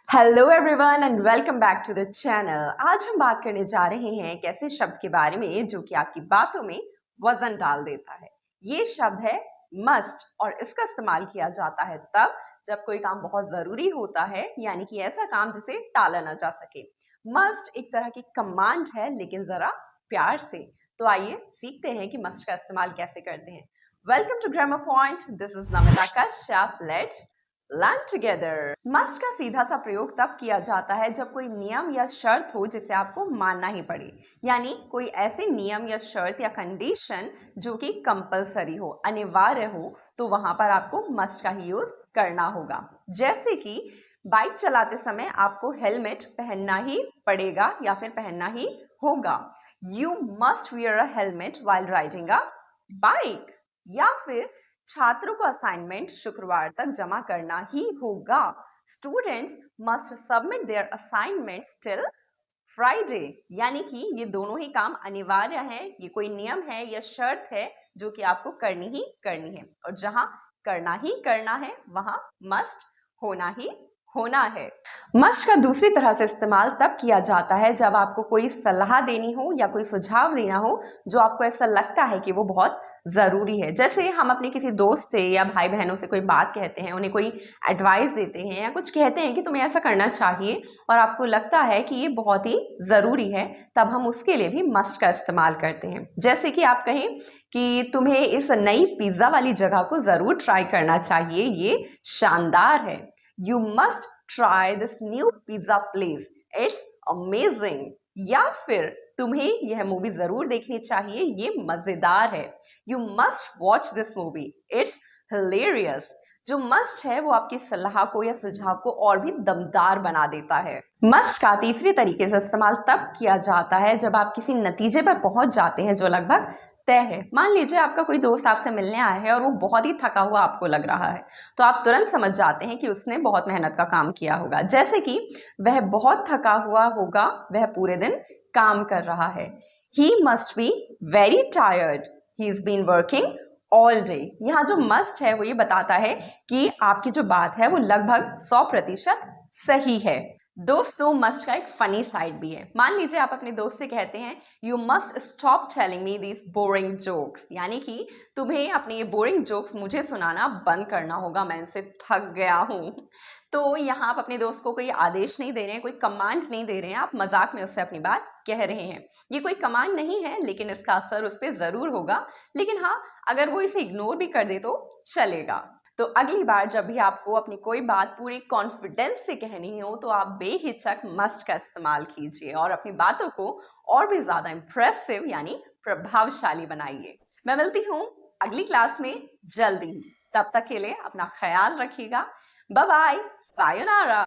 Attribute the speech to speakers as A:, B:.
A: Hello everyone and welcome back to the channel. आज हम बात करने जा रहे हैं एक ऐसे शब्द के बारे में जो कि आपकी बातों में वजन डाल देता है। ये शब्द है मस्ट और इसका इस्तेमाल किया जाता है तब जब कोई काम बहुत जरूरी होता है, यानी कि ऐसा काम जिसे टाला ना जा सके। मस्ट एक तरह की कमांड है, लेकिन जरा प्यार से। तो आइए सीखते हैं कि मस्ट का इस्तेमाल कैसे करते हैं। Welcome to grammar point, this is Namita Kashyap. Let's learn together. Must का सीधा सा प्रयोग तब किया जाता है जब कोई नियम या शर्त हो जिसे आपको मानना ही पड़े, यानी कोई ऐसे नियम या शर्त या कंडीशन जो कि कंपलसरी हो, अनिवार्य हो, तो वहां पर आपको मस्ट का ही यूज करना होगा। जैसे कि बाइक चलाते समय आपको हेलमेट पहनना ही पड़ेगा या फिर पहनना ही होगा। You must wear a helmet while riding a bike. या फिर छात्रों को असाइनमेंट शुक्रवार तक जमा करना ही होगा। Students must submit there assignments till Friday. यानी कि ये दोनों ही काम अनिवार्य हैं, ये कोई नियम है या शर्त है जो कि आपको करनी ही करनी है, और जहां करना ही करना है वहां मस्ट होना ही होना है। मस्ट का दूसरी तरह से इस्तेमाल तब किया जाता है जब आपको कोई सलाह देनी हो या कोई सुझाव देना हो जो आपको ऐसा लगता है कि वो बहुत जरूरी है। जैसे हम अपने किसी दोस्त से या भाई बहनों से कोई बात कहते हैं, उन्हें कोई एडवाइस देते हैं या कुछ कहते हैं कि तुम्हें ऐसा करना चाहिए, और आपको लगता है कि ये बहुत ही जरूरी है, तब हम उसके लिए भी मस्ट का इस्तेमाल करते हैं। जैसे कि आप कहें कि तुम्हें इस नई पिज्जा वाली जगह को जरूर ट्राई करना चाहिए, ये शानदार है। You must try this new pizza place, it's amazing. या फिर तुम्हें यह मूवी जरूर देखनी चाहिए, ये मजेदार है। You must watch this movie, it's hilarious. जो मस्ट है वो आपकी सलाह को या सुझाव को और भी दमदार बना देता है। मस्ट का तीसरी तरीके से इस्तेमाल तब किया जाता है जब आप किसी नतीजे पर पहुंच जाते हैं जो लगभग तय है। मान लीजिए आपका कोई दोस्त आपसे मिलने आया है और वो बहुत ही थका हुआ आपको लग रहा है, तो आप तुरंत समझ जाते हैं कि उसने बहुत मेहनत का काम किया होगा। जैसे कि वह बहुत थका हुआ होगा, वह पूरे दिन काम कर रहा है। He must be very tired, he is been working all day. यहाँ जो मस्ट है वो ये बताता है कि आपकी जो बात है वो लगभग 100% सही है। दोस्तों, मस्ट का एक फनी साइड भी है। मान लीजिए आप अपने दोस्त से कहते हैं you must stop telling me these boring jokes, यानी कि तुम्हें अपने ये बोरिंग जोक्स मुझे सुनाना बंद करना होगा, मैं इनसे थक गया हूँ। तो यहाँ आप अपने दोस्त को कोई आदेश नहीं दे रहे हैं, कोई कमांड नहीं दे रहे हैं, आप मजाक में उससे अपनी बात कह रहे हैं। ये कोई कमांड नहीं है, लेकिन इसका असर उस पर जरूर होगा। लेकिन हाँ, अगर वो इसे इग्नोर भी कर दे तो चलेगा। तो अगली बार जब भी आपको अपनी कोई बात पूरी कॉन्फिडेंस से कहनी हो, तो आप बेहिचक मस्ट का इस्तेमाल कीजिए और अपनी बातों को और भी ज्यादा इंप्रेसिव यानी प्रभावशाली बनाइए। मैं मिलती हूँ अगली क्लास में जल्दी ही। तब तक के लिए अपना ख्याल रखिएगा। Bye bye, sayonara.